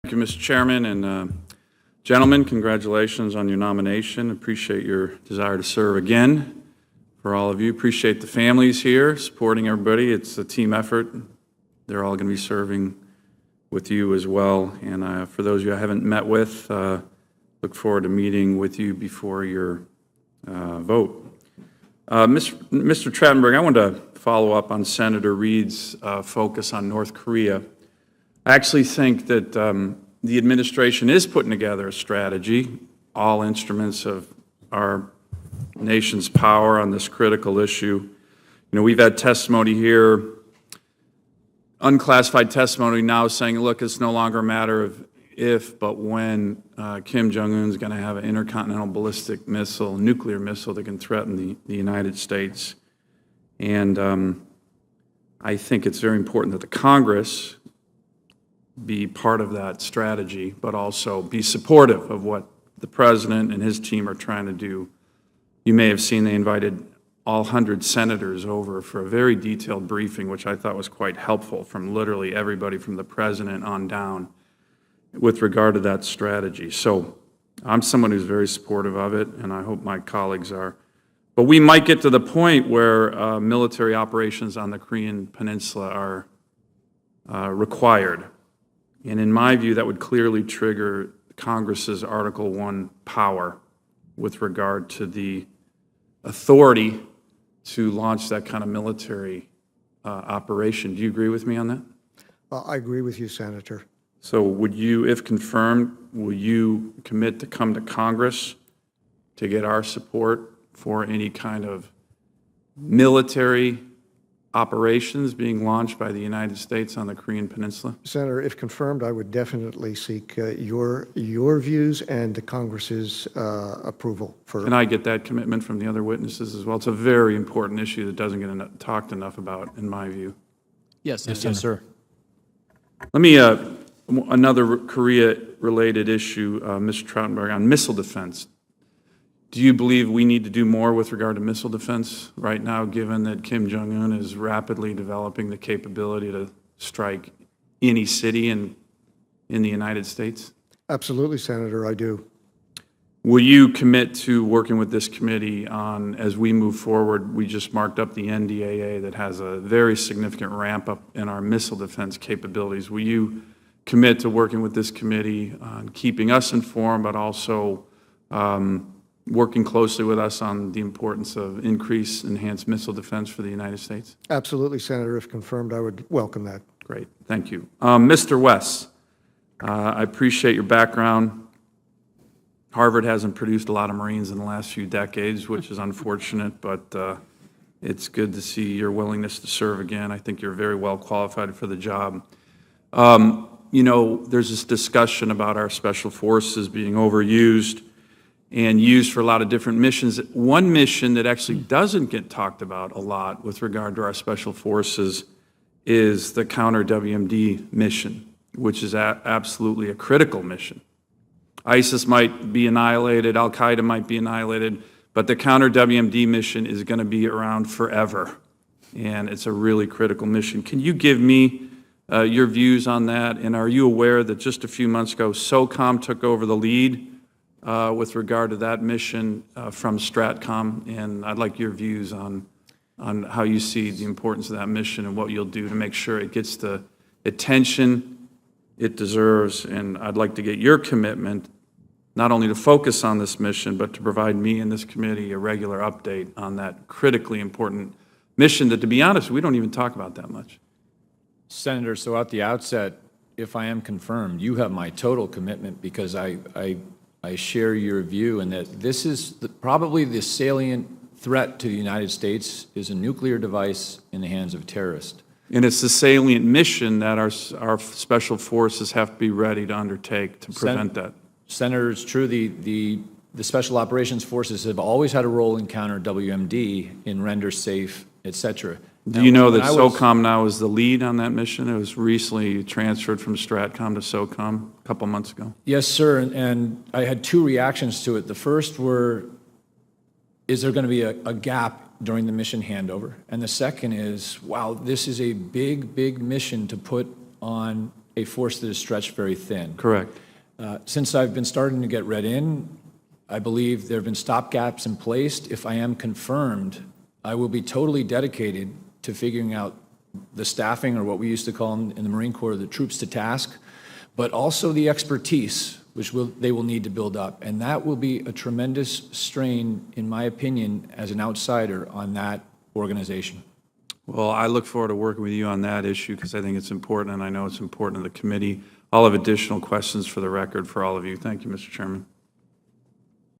Thank you, Mr. Chairman, and gentlemen, congratulations on your nomination. Appreciate your desire to serve again for all of you. Appreciate the families here supporting everybody. It's a team effort. They're all going to be serving with you as well. And for those of you I haven't met with, look forward to meeting with you before your vote. Mr. Trachtenberg, I want to follow up on Senator Reed's focus on North Korea. I actually think that the administration is putting together a strategy, all instruments of our nation's power on this critical issue. You know, we've had testimony here, unclassified testimony now saying, look, it's no longer a matter of if, but when Kim Jong-un is going to have an intercontinental ballistic missile, nuclear missile that can threaten the United States. And I think it's very important that the Congress be part of that strategy, but also be supportive of what the President and his team are trying to do. You may have seen they invited all 100 senators over for a very detailed briefing, which I thought was quite helpful from literally everybody from the President on down with regard to that strategy. So I'm someone who's very supportive of it, and I hope my colleagues are. But we might get to the point where military operations on the Korean Peninsula are required. And in my view, that would clearly trigger Congress's Article 1 power with regard to the authority to launch that kind of military operation. Do you agree with me on that? I agree with you, Senator. So would you, if confirmed, will you commit to come to Congress to get our support for any kind of military operations being launched by the United States on the Korean Peninsula? Senator, if confirmed, I would definitely seek your views and the Congress's approval for. Can I get that commitment from the other witnesses as well? It's a very important issue that doesn't get talked enough about, in my view. Yes, sir. Let me, another Korea-related issue, Mr. Trachtenberg, on missile defense. Do you believe we need to do more with regard to missile defense right now, given that Kim Jong-un is rapidly developing the capability to strike any city in the United States? Absolutely, Senator, I do. Will you commit to working with this committee on, as we move forward, we just marked up the NDAA that has a very significant ramp up in our missile defense capabilities. Will you commit to working with this committee on keeping us informed, but also working closely with us on the importance of increased enhanced missile defense for the United States? Absolutely, Senator. If confirmed, I would welcome that. Great. Thank you. Mr. West, I appreciate your background. Harvard hasn't produced a lot of Marines in the last few decades, which is unfortunate, but it's good to see your willingness to serve again. I think you're very well qualified for the job. You know, there's this discussion about our special forces being overused and used for a lot of different missions. One mission that actually doesn't get talked about a lot with regard to our special forces is the counter-WMD mission, which is absolutely a critical mission. ISIS might be annihilated, Al-Qaeda might be annihilated, but the counter-WMD mission is going to be around forever, and it's a really critical mission. Can you give me your views on that, and are you aware that just a few months ago, SOCOM took over the lead with regard to that mission from STRATCOM, and I'd like your views on how you see the importance of that mission and what you'll do to make sure it gets the attention it deserves. And I'd like to get your commitment not only to focus on this mission, but to provide me and this committee a regular update on that critically important mission that, to be honest, we don't even talk about that much. Senator, so at the outset, if I am confirmed, you have my total commitment, because I share your view, and that this is probably the salient threat to the United States is a nuclear device in the hands of terrorists. And it's the salient mission that our special forces have to be ready to undertake to prevent that. Senator, it's true, the Special Operations Forces have always had a role in counter-WMD, in render safe, et cetera. Do you know that SOCOM now is the lead on that mission? It was recently transferred from STRATCOM to SOCOM a couple months ago. Yes, sir, and I had two reactions to it. The first were, is there going to be a gap during the mission handover? And the second is, wow, this is a big, big mission to put on a force that is stretched very thin. Correct. Since I've been starting to get read in, I believe there have been stopgaps in place. If I am confirmed, I will be totally dedicated to figuring out the staffing, or what we used to call them in the Marine Corps, the troops to task, but also the expertise which they will need to build up. And that will be a tremendous strain, in my opinion, as an outsider on that organization. Well, I look forward to working with you on that issue because I think it's important, and I know it's important to the committee. I'll have additional questions for the record for all of you. Thank you, Mr. Chairman.